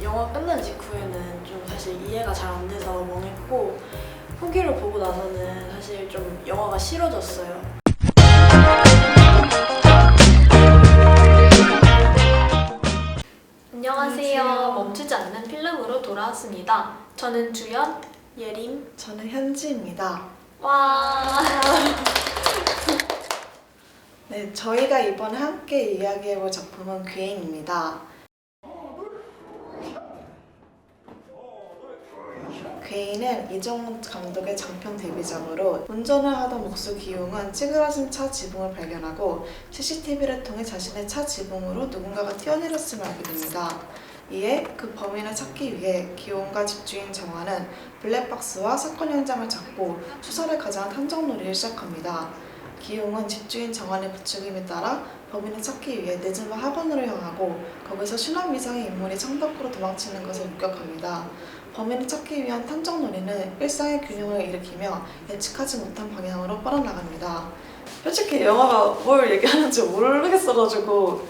영화 끝난 직후에는 좀 사실 이해가 잘 안 돼서 멍했고 후기를 보고 나서는 사실 좀 영화가 싫어졌어요. 안녕하세요. 멈추지 않는 필름으로 돌아왔습니다. 저는 주연, 예림. 저는 현지입니다. 와. 네, 저희가 이번에 함께 이야기해볼 작품은 괴인입니다. 괴인은 이정훈 감독의 장편 데뷔작으로 운전을 하던 목수 기용은 찌그러진 차 지붕을 발견하고 CCTV를 통해 자신의 차 지붕으로 누군가가 뛰어내렸음을 알게 됩니다. 이에 그 범인을 찾기 위해 기용과 집주인 정화는 블랙박스와 사건 현장을 찾고 수사를 가장 탐정놀이를 시작합니다. 기용은 집주인 정환의 부추김에 따라 범인을 찾기 위해 늦은 밤 학원으로 향하고 거기서 신원 미상의 인물이 창밖으로 도망치는 것을 목격합니다. 범인을 찾기 위한 탐정놀이는 일상의 균형을 일으키며 예측하지 못한 방향으로 뻗어나갑니다. 솔직히 영화가 뭘 얘기하는지 모르겠어가지고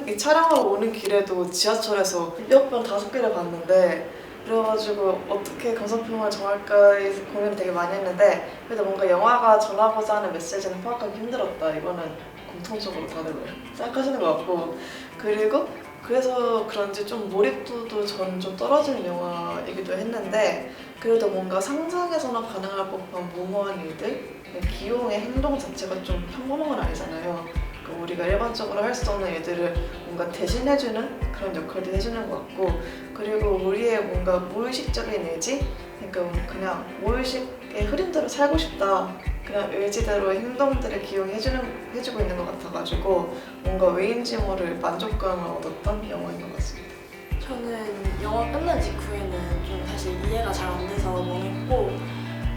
이 촬영하러 오는 길에도 지하철에서 6번 5개를 봤는데 그래가지고 어떻게 감상평을 정할까 고민을 되게 많이 했는데 그래도 뭔가 영화가 전하고자 하는 메시지는 파악하기 힘들었다. 이거는 공통적으로 다들 생각하시는 것 같고 그리고 그래서 그런지 좀 몰입도도 저는 좀 떨어지는 영화이기도 했는데 그래도 뭔가 상상해서나 가능할 법한 무모한 일들 기용의 행동 자체가 좀 평범한 건 아니잖아요. 그러니까 우리가 일반적으로 할 수 없는 일들을 뭔가 대신해주는 그런 역할도 해주는 것 같고 그리고 우리의 뭔가 무의식적인 의지 그러니까 그냥 무의식의 흐름대로 살고 싶다 그냥 의지대로 행동들을 기용해주고 있는 것 같아가지고 뭔가 왜인지 모를 만족감을 얻었던 영화인 것 같습니다. 저는 영화 끝난 직후에는 좀 사실 이해가 잘 안 돼서 멍했고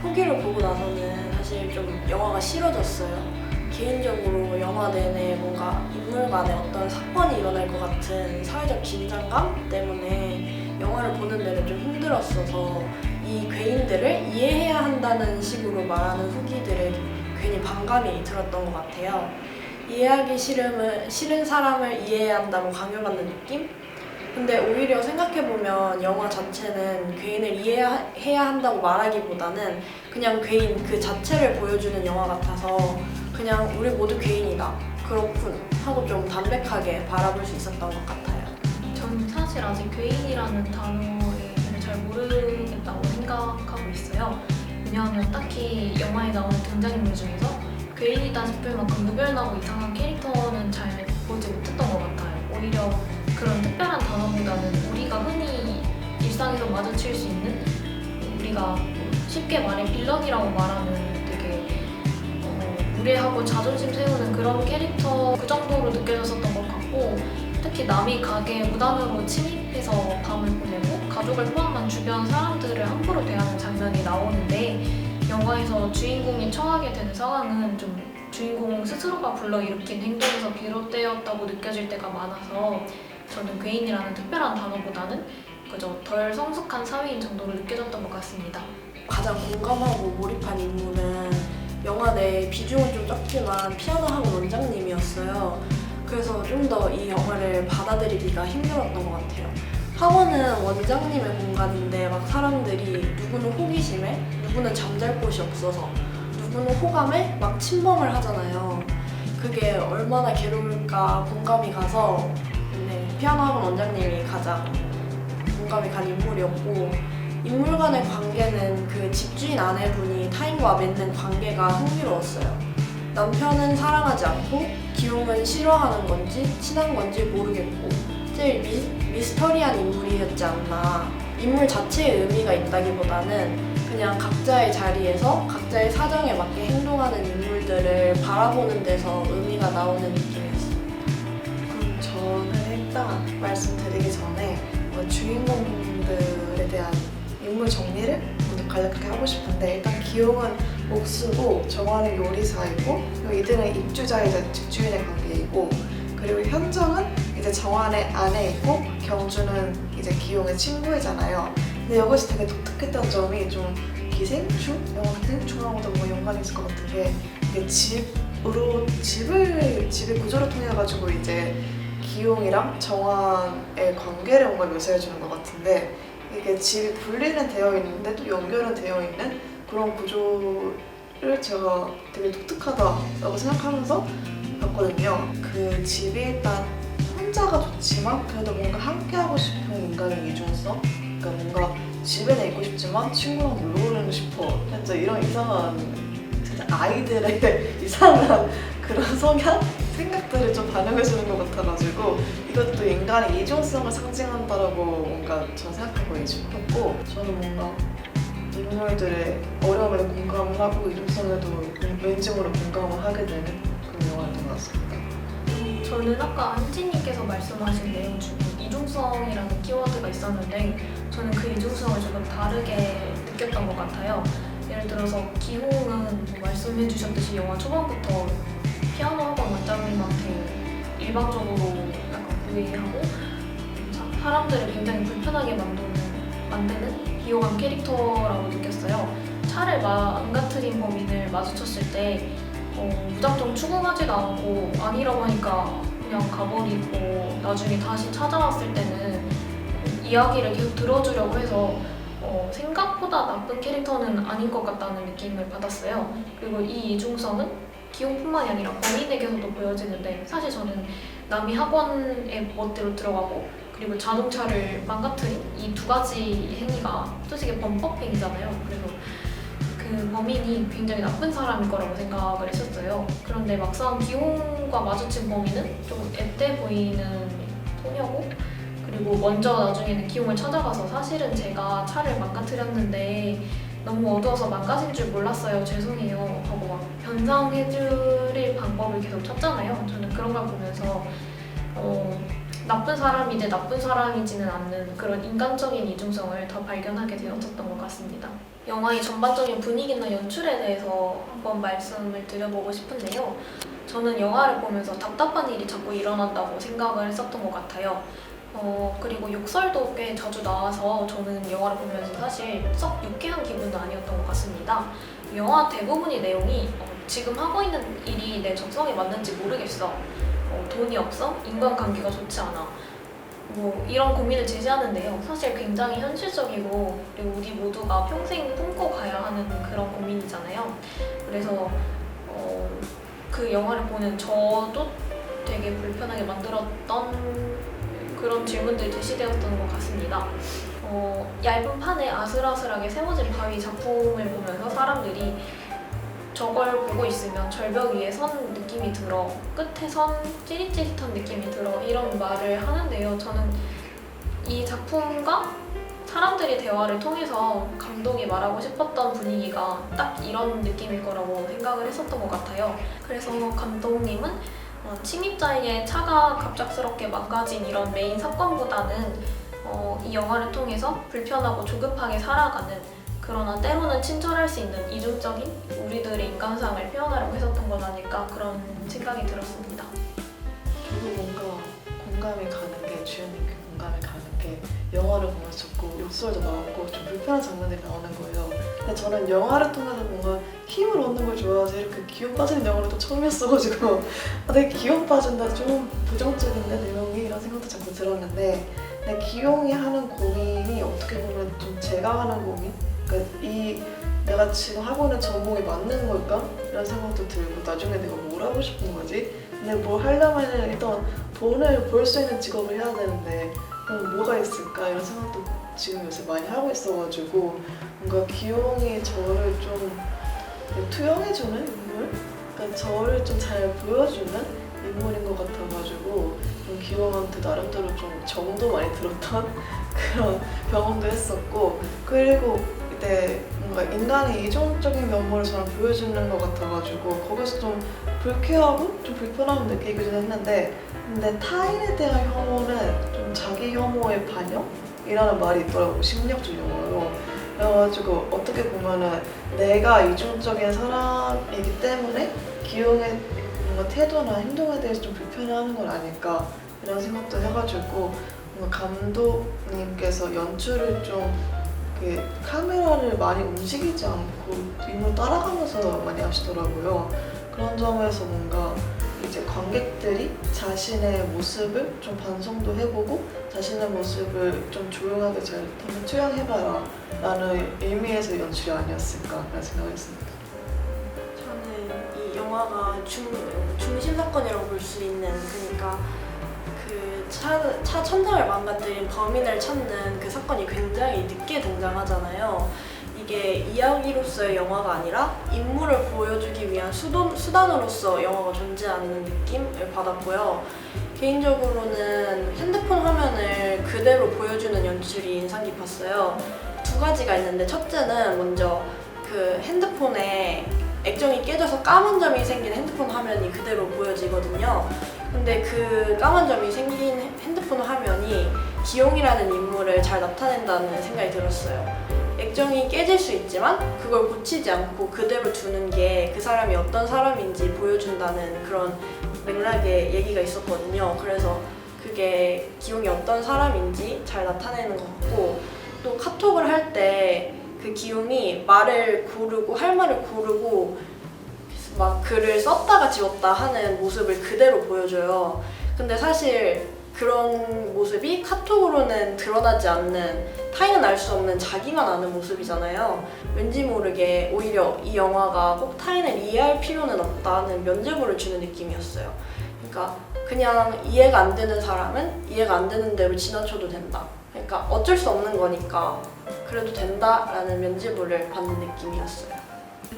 후기를 보고 나서는 사실 좀 영화가 싫어졌어요. 개인적으로 영화 내내 뭔가 인물 간에 어떤 사건이 일어날 것 같은 사회적 긴장감 때문에 영화를 보는 데는 좀 힘들었어서 이 괴인들을 이해해야 한다는 식으로 말하는 후기들에 괜히 반감이 들었던 것 같아요. 이해하기 싫은 사람을 이해해야 한다고 강요받는 느낌? 근데 오히려 생각해보면 영화 자체는 괴인을 이해해야 한다고 말하기보다는 그냥 괴인 그 자체를 보여주는 영화 같아서 그냥 우리 모두 괴인이다. 그렇군 하고 좀 담백하게 바라볼 수 있었던 것 같아요. 저는 사실 아직 괴인이라는 단어에 잘 모르겠다고 생각하고 있어요. 왜냐하면 딱히 영화에 나오는 등장인물 중에서 괴인이다 싶을 만큼 무별나고 이상한 캐릭터는 잘 보지 못했던 것 같아요. 오히려 그런 특별한 단어보다는 우리가 흔히 일상에서 마주칠 수 있는 우리가 쉽게 말해 빌런이라고 말하는 되게 무례하고 자존심 세우는 그런 캐릭터 그 정도로 느껴졌었던 것 같고 특히 남이 가게 무단으로 침입해서 밤을 보내고 가족을 포함한 주변 사람들을 함부로 대하는 장면이 나오는데 영화에서 주인공이 처하게 되는 상황은 좀 주인공 스스로가 불러일으킨 행동에서 비롯되었다고 느껴질 때가 많아서 저는 괴인이라는 특별한 단어보다는 그저 덜 성숙한 사회인 정도로 느껴졌던 것 같습니다. 가장 공감하고 몰입한 인물은 영화 내 비중은 좀 적지만 피아노 학원 원장님이었어요. 그래서 좀 더 이 영화를 받아들이기가 힘들었던 것 같아요. 학원은 원장님의 공간인데 막 사람들이 누구는 호기심에 누구는 잠잘 곳이 없어서 누구는 호감에 막 침범을 하잖아요. 그게 얼마나 괴로울까 공감이 가서 피아노 학원 원장님이 가장 공감이 간 인물이었고 인물 간의 관계는 그 집주인 아내분이 타인과 맺는 관계가 흥미로웠어요. 남편은 사랑하지 않고 기용은 싫어하는 건지 친한 건지 모르겠고 제일 미스터리한 인물이었지 않나. 인물 자체에 의미가 있다기보다는 그냥 각자의 자리에서 각자의 사정에 맞게 행동하는 인물들을 바라보는 데서 의미가 나오는 느낌이었어요. 그럼 저는 일단 말씀드리기 전에 주인공들에 대한 인물 정리를 먼저 간략하게 하고 싶은데 일단 기용은 목수고 정화는 요리사이고 이들은 입주자이자 집주인의 관계이고 그리고 현정은 이제 정환의 아내이고 경주는 이제 기용의 친구이잖아요. 근데 여기서 되게 독특했던 점이 좀 기생충? 영화 기생충하고도 뭐 연관이 있을 것 같은 게 이게 집의 구조를 통해 가지고 이제 기용이랑 정황의 관계를 뭔가 묘사해 주는 것 같은데 이게 집이 분리는 되어 있는데 또 연결은 되어 있는 그런 구조를 제가 되게 독특하다라고 생각하면서 봤거든요. 그 집이 일단 혼자가 좋지만 그래도 뭔가 함께하고 싶은 인간의 이중성? 그러니까 뭔가 집에는 있고 싶지만 친구랑 놀러 가고 싶어. 진짜 이런 이상한 진짜 아이들의 이상한 그런 성향? 생각들을 좀 반영해주는 것 같아가지고 이것도 인간의 이중성을 상징한다라고 뭔가 저는 생각하고 싶었고 저는 뭔가 인물들의 어려움에 공감을 하고 이중성에도 왠지 모르 공감을 하게 되는 그런 영화였던 것 같습니다. 저는 아까 한지님께서 말씀하신 내용 중에 이중성이라는 키워드가 있었는데 저는 그 이중성을 조금 다르게 느꼈던 것 같아요. 예를 들어서 기홍은 뭐 말씀해 주셨듯이 영화 초반부터 피아노 학원 원장님한테 일방적으로 약간 구애하고 사람들을 굉장히 불편하게 만드는 비호감 캐릭터라고 느꼈어요. 차를 망가뜨린 범인을 마주쳤을 때 무작정 추궁하지도 않고 아니라고 하니까 그냥 가버리고 나중에 다시 찾아왔을 때는 이야기를 계속 들어주려고 해서 생각보다 나쁜 캐릭터는 아닌 것 같다는 느낌을 받았어요. 그리고 이 이중성은 기용뿐만이 아니라 범인에게서도 보여지는데 사실 저는 남이 학원에 멋대로 들어가고 그리고 자동차를 망가뜨린 이 두 가지 행위가 솔직히 범법 행위잖아요. 그래서 그 범인이 굉장히 나쁜 사람일 거라고 생각을 했었어요. 그런데 막상 기홍과 마주친 범인은 조금 앳돼 보이는 소녀고 그리고 먼저 나중에는 기홍을 찾아가서 사실은 제가 차를 망가뜨렸는데 너무 어두워서 망가진 줄 몰랐어요. 죄송해요. 하고 막 변상해줄 방법을 계속 찾잖아요. 저는 그런 걸 보면서 나쁜 사람이지 나쁜 사람이지는 않는 그런 인간적인 이중성을 더 발견하게 되었던 것 같습니다. 영화의 전반적인 분위기나 연출에 대해서 한번 말씀을 드려보고 싶은데요. 저는 영화를 보면서 답답한 일이 자꾸 일어난다고 생각을 했었던 것 같아요. 그리고 욕설도 꽤 자주 나와서 저는 영화를 보면서 사실 썩 유쾌한 기분은 아니었던 것 같습니다. 영화 대부분의 내용이 지금 하고 있는 일이 내 적성에 맞는지 모르겠어. 돈이 없어? 인간관계가 좋지 않아. 뭐 이런 고민을 제시하는데요. 사실 굉장히 현실적이고 그리고 우리 모두가 평생 품고 가야 하는 그런 고민이잖아요. 그래서 그 영화를 보는 저도 되게 불편하게 만들었던 그런 질문들이 제시되었던 것 같습니다. 얇은 판에 아슬아슬하게 세워진 바위 작품을 보면서 사람들이 저걸 보고 있으면 절벽 위에 선 느낌이 들어, 끝에 선 찌릿찌릿한 느낌이 들어 이런 말을 하는데요. 저는 이 작품과 사람들이 대화를 통해서 감독이 말하고 싶었던 분위기가 딱 이런 느낌일 거라고 생각을 했었던 것 같아요. 그래서 감독님은 침입자에게 차가 갑작스럽게 망가진 이런 메인 사건보다는 이 영화를 통해서 불편하고 조급하게 살아가는 그러나 때로는 친절할 수 있는 이중적인 우리들의 인간상을 표현하려고 했었던 건 아닐까 그런 생각이 들었습니다. 저도 뭔가 공감이 가는 게 주연님께 공감이 가는 게 영화를 보면서 자꾸 욕설도 나오고 좀 불편한 장면들이 나오는 거예요. 근데 저는 영화를 통해서 뭔가 힘을 얻는 걸 좋아해서 이렇게 기운 빠지는 영화를 또 처음이었어가지고 되게 기운 빠진다 좀 부정적인데 내용이 이런 생각도 자꾸 들었는데 근데 기용이 하는 고민이 어떻게 보면 좀 제가 하는 고민? 그러니까 내가 지금 하고 있는 전공이 맞는 걸까? 이런 생각도 들고 나중에 내가 뭘 하고 싶은 거지? 근데 뭘 하려면 일단 돈을 벌 수 있는 직업을 해야 되는데 그럼 뭐가 있을까? 이런 생각도 지금 요새 많이 하고 있어가지고 뭔가 기용이 저를 좀 투영해주는 인물? 그러니까 저를 좀 잘 보여주는 인물인 것 같아가지고 좀 기용한테 나름대로 좀 정도 많이 들었던 그런 경험도 했었고 그리고 이때 뭔가 인간의 이중적인 면모를 저는 보여주는 것 같아가지고 거기서 좀 불쾌하고 좀 불편함을 느끼기도 했는데 근데 타인에 대한 혐오는 좀 자기 혐오의 반영이라는 말이 있더라고요. 심리학적 용어로. 그래가지고 어떻게 보면은 내가 이중적인 사람이기 때문에 기용의 뭔가 태도나 행동에 대해서 좀 불편해하는 건 아닐까 이런 생각도 해가지고 뭔가 감독님께서 연출을 좀 카메라를 많이 움직이지 않고 인물 따라가면서 많이 하시더라고요. 그런 점에서 뭔가 이제 관객들이 자신의 모습을 좀 반성도 해보고 자신의 모습을 좀 조용하게 잘 한번 투영해봐라 라는 의미에서 연출이 아니었을까라는 생각을 했습니다. 저는 이 영화가 중심 사건이라고 볼 수 있는, 그러니까 그 차 천장을 망가뜨린 범인을 찾는 그 사건이 굉장히 늦게 등장하잖아요. 이게 이야기로서의 영화가 아니라 인물을 보여주기 위한 수단으로서 영화가 존재하는 느낌을 받았고요. 개인적으로는 핸드폰 화면을 그대로 보여주는 연출이 인상 깊었어요. 두 가지가 있는데, 첫째는 먼저 그 핸드폰에 액정이 깨져서 까만 점이 생긴 핸드폰 화면이 그대로 보여지거든요. 근데 그 까만 점이 생긴 핸드폰 화면이 기용이라는 인물을 잘 나타낸다는 생각이 들었어요. 액정이 깨질 수 있지만 그걸 고치지 않고 그대로 두는 게 그 사람이 어떤 사람인지 보여준다는 그런 맥락의 얘기가 있었거든요. 그래서 그게 기용이 어떤 사람인지 잘 나타내는 것 같고, 또 카톡을 할 때 그 기용이 말을 고르고 할 말을 고르고 막 글을 썼다가 지웠다 하는 모습을 그대로 보여줘요. 근데 사실 그런 모습이 카톡으로는 드러나지 않는, 타인은 알 수 없는 자기만 아는 모습이잖아요. 왠지 모르게 오히려 이 영화가 꼭 타인을 이해할 필요는 없다는 면죄부를 주는 느낌이었어요. 그러니까 그냥 이해가 안 되는 사람은 이해가 안 되는 대로 지나쳐도 된다. 그러니까 어쩔 수 없는 거니까 그래도 된다라는 면죄부를 받는 느낌이었어요.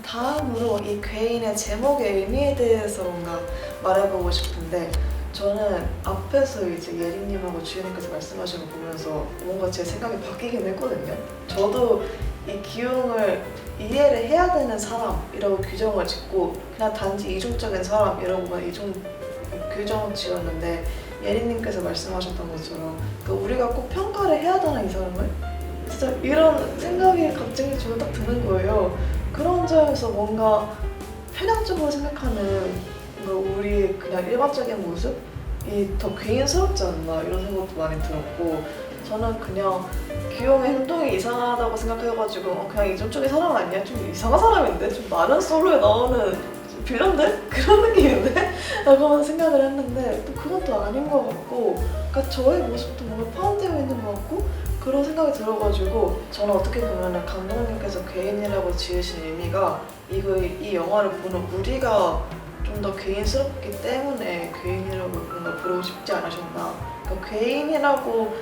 다음으로 이 괴인의 제목의 의미에 대해서 뭔가 말해보고 싶은데, 저는 앞에서 이제 예린님하고 주연님께서 말씀하신 거 보면서 뭔가 제 생각이 바뀌긴 했거든요. 저도 이 기용을 이해를 해야 되는 사람이라고 규정을 짓고 그냥 단지 이중적인 사람이라고만 규정을 지었는데, 예린님께서 말씀하셨던 것처럼 우리가 꼭 평가를 해야 되나 이 사람을? 진짜 이런 생각이 갑자기 저는 딱 드는 거예요. 그런 점에서 뭔가 편향적으로 생각하는 우리 그냥 일반적인 모습이 더 괴인스럽지 않나 이런 생각도 많이 들었고, 저는 그냥 기용의 행동이 이상하다고 생각해가지고 그냥 이중적인 사람 아니야? 좀 이상한 사람인데? 좀 많은 솔로에 나오는 빌런데? 그런 느낌인데? 라고 생각을 했는데 또 그건 또 아닌 것 같고, 그러니까 저의 모습도 뭔가 포함되어 있는 것 같고 그런 생각이 들어가지고, 저는 어떻게 보면 감독님께서 괴인이라고 지으신 의미가 이 영화를 보는 우리가 좀 더 괴인스럽기 때문에 괴인이라고 뭔가 부르고 싶지 않으셨나. 그러니까 괴인이라고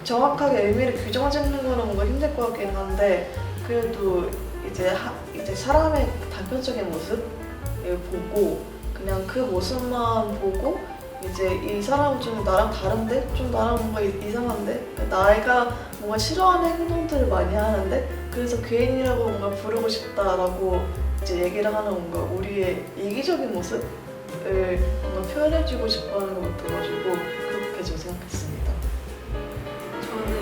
정확하게 의미를 규정짓는 거는 뭔가 힘들 것 같긴 한데, 그래도 이제 사람의 단편적인 모습을 보고 그냥 그 모습만 보고 이제 이 사람 좀 나랑 다른데? 좀 나랑 뭔가 이상한데? 나이가 뭔가 싫어하는 행동들을 많이 하는데? 그래서 괴인이라고 뭔가 부르고 싶다라고 이제 얘기를 하는 뭔가 우리의 이기적인 모습을 뭔가 표현해주고 싶어 하는 것 같아가지고 그렇게 저 생각했습니다. 저는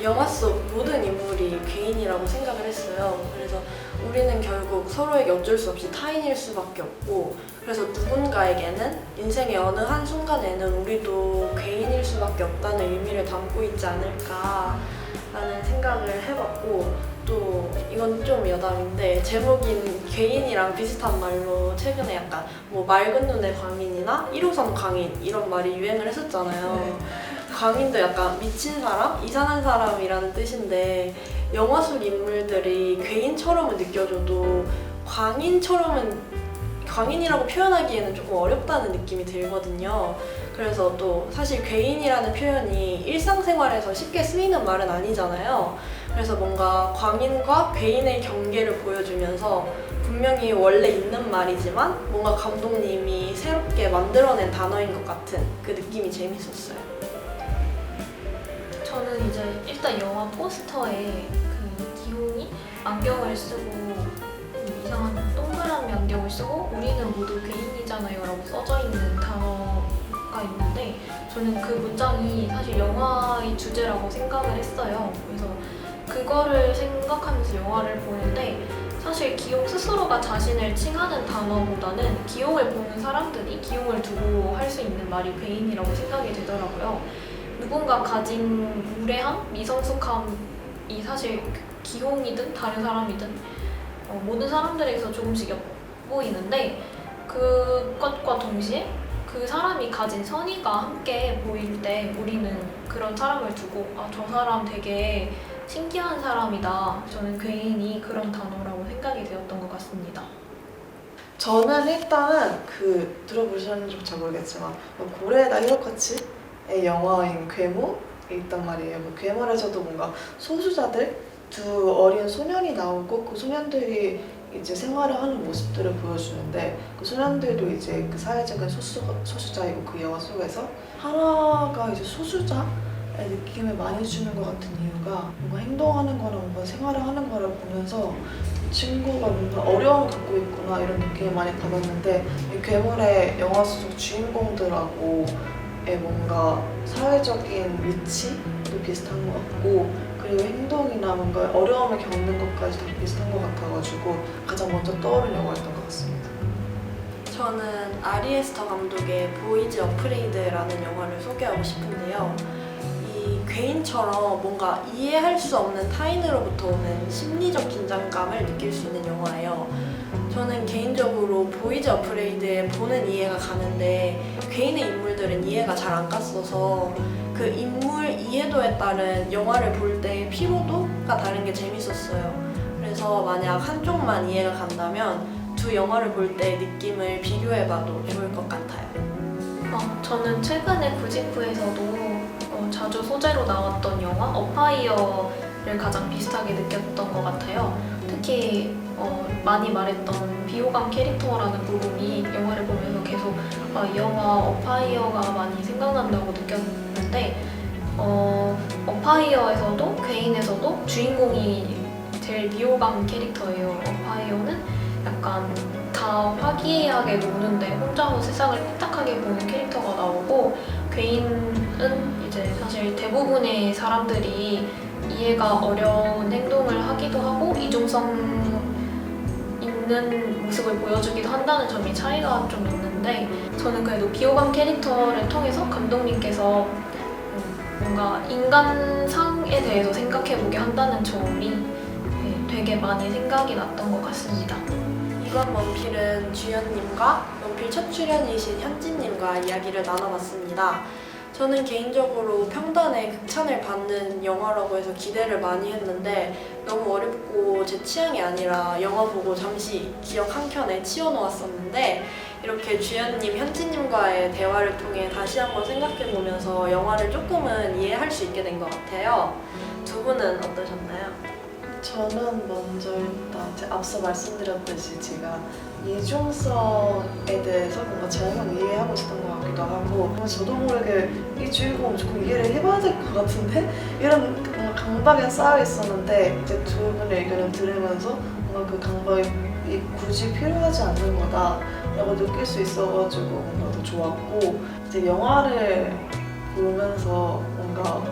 영화 속 모든 인물이 괴인이라고 생각을 했어요. 그래서 우리는 결국 서로에게 어쩔 수 없이 타인일 수밖에 없고, 그래서 누군가에게는 인생의 어느 한 순간에는 우리도 괴인일 수밖에 없다는 의미를 담고 있지 않을까라는 생각을 해봤고, 또 이건 좀 여담인데 제목인 괴인이랑 비슷한 말로 최근에 약간 뭐 맑은 눈의 광인이나 1호선 광인 이런 말이 유행을 했었잖아요. 네. 광인도 약간 미친 사람, 이상한 사람이라는 뜻인데, 영화 속 인물들이 괴인처럼은 느껴져도 광인이라고 표현하기에는 조금 어렵다는 느낌이 들거든요. 그래서 또 사실 괴인이라는 표현이 일상생활에서 쉽게 쓰이는 말은 아니잖아요. 그래서 뭔가 광인과 괴인의 경계를 보여주면서 분명히 원래 있는 말이지만 뭔가 감독님이 새롭게 만들어낸 단어인 것 같은 그 느낌이 재밌었어요. 저는 이제 일단 영화 포스터에 그 기용이 안경을 쓰고 이상한 동그란 안경을 쓰고 우리는 모두 괴인이잖아요 라고 써져 있는 단어가 있는데, 저는 그 문장이 사실 영화의 주제라고 생각을 했어요. 그래서 그거를 생각하면서 영화를 보는데, 사실 기용 스스로가 자신을 칭하는 단어보다는 기용을 보는 사람들이 기용을 두고 할 수 있는 말이 괴인이라고 생각이 되더라고요. 누군가 가진 무례함, 미성숙함이 사실 기용이든 다른 사람이든 모든 사람들에게서 조금씩 엿보이는데, 그것과 동시에 그 사람이 가진 선의가 함께 보일 때 우리는 그런 사람을 두고 저 사람 되게 신기한 사람이다. 저는 괴인이 그런 단어라고 생각이 되었던 것 같습니다. 저는 일단은 들어보셨는지 잘 모르겠지만 고레에다 히로코치의 영화인 괴물이 있단 말이에요. 괴물에서도 뭔가 소수자들 두 어린 소년이 나오고 그 소년들이 이제 생활을 하는 모습들을 보여주는데 그 소년들도 이제 그 사회적인 소수자이고 그 영화 속에서 하나가 이제 소수자의 느낌을 많이 주는 것 같은 이유가 뭔가 행동하는 거나 뭔가 생활을 하는 거를 보면서 친구가 뭔가 어려움을 갖고 있구나 이런 느낌을 많이 받았는데 이 괴물의 영화 속 주인공들하고의 뭔가 사회적인 위치도 비슷한 것 같고 그리고 행동이나 뭔가 어려움을 겪는 것까지 다 비슷한 것 같아가지고 가장 먼저 떠오른 영화였던 것 같습니다. 저는 아리에스터 감독의 보이즈 어프레이드라는 영화를 소개하고 싶은데요. 이 괴인처럼 뭔가 이해할 수 없는 타인으로부터 오는 심리적 긴장감을 느낄 수 있는 영화예요. 저는 개인적으로 보이즈 어프레이드에 보는 이해가 가는데 괴인의 인물들은 이해가 잘 안 갔어서 그 인물 이해도에 따른 영화를 볼 때 피로도가 다른 게 재밌었어요. 그래서 만약 한쪽만 이해가 간다면 두 영화를 볼 때 느낌을 비교해봐도 좋을 것 같아요. 저는 최근에 구직부에서도 자주 소재로 나왔던 영화 어파이어를 가장 비슷하게 느꼈던 것 같아요. 특히 많이 말했던 비호감 캐릭터라는 부분이 영화를 보면서 계속 이 영화 어파이어가 많이 생각난다고 느꼈는데 어파이어에서도 괴인에서도 주인공이 제일 비호감 캐릭터예요. 어파이어는 약간 다 화기애애하게 노는데 혼자서 세상을 삐딱하게 보는 캐릭터가 나오고 괴인은 이제 사실 대부분의 사람들이 이해가 어려운 행동을 하기도 하고 이중성 있는 모습을 보여주기도 한다는 점이 차이가 좀 있는데 저는 그래도 비호감 캐릭터를 통해서 감독님께서 뭔가 인간상에 대해서 생각해보게 한다는 점이 되게 많이 생각이 났던 것 같습니다. 이번 원필은 주연님과 원필 첫 출연이신 현진님과 이야기를 나눠봤습니다. 저는 개인적으로 평단에 극찬을 받는 영화라고 해서 기대를 많이 했는데 너무 어렵고 제 취향이 아니라 영화 보고 잠시 기억 한 켠에 치워놓았었는데 이렇게 주연님, 현진님과의 대화를 통해 다시 한번 생각해보면서 영화를 조금은 이해할 수 있게 된 것 같아요. 두 분은 어떠셨나요? 저는 먼저 일단 앞서 말씀드렸듯이 제가 이중성에 대해서 뭔가 잘못 이해하고 있었던 것 같기도 하고 저도 모르게 이 주인공 조금 이해를 해봐야 될 것 같은데 이런 뭔가 강박에 쌓여 있었는데 이제 두 분의 의견을 들으면서 뭔가 그 강박이 굳이 필요하지 않는 거다라고 느낄 수 있어가지고 뭔가 더 좋았고 이제 영화를 보면서 뭔가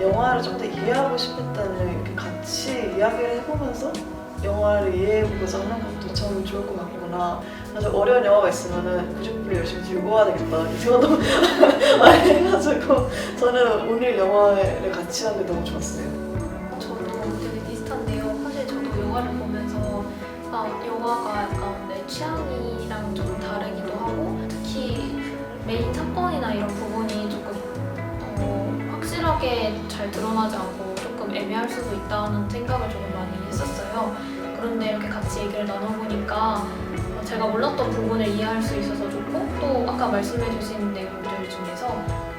영화를 좀 더 이해하고 싶을 때는 이렇게 같이 이야기를 해보면서 영화를 이해해보고자 하는 것도 참 좋을 것 같구나. 그래서 어려운 영화가 있으면은 구직부를 열심히 들고 와야 되겠다 이 생각도 많이 해가지고 저는 오늘 영화를 같이 한 게 너무 좋았어요. 저도 되게 비슷한데요. 사실 저도 영화를 보면서 영화가 약간 내 취향이랑 좀 다르기도 하고 특히 메인 사건이나 이런 부분이 조금 확실하게 잘 드러나지 않고 조금 애매할 수도 있다는 생각을 조금 많이 했었어요. 그런데 이렇게 같이 얘기를 나눠보니까 제가 몰랐던 부분을 이해할 수 있어서 좋고 또 아까 말씀해주신 내용들 중에서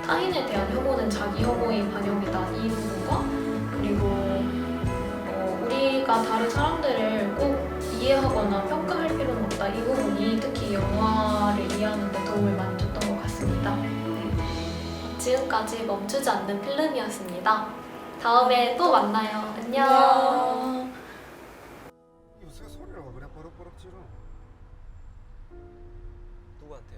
타인에 대한 혐오는 자기 혐오의 반영이다 이 부분과 그리고 우리가 다른 사람들을 꼭 이해하거나 평가할 필요는 없다 이 부분이 특히 영화를 이해하는 데 도움을 많이 줬던 것 같습니다. 지금까지 멈추지 않는 필름이었습니다. 다음에 또 만나요. 안녕. 요새 소리를 왜 그래 버럭버럭 지르? 누구한테?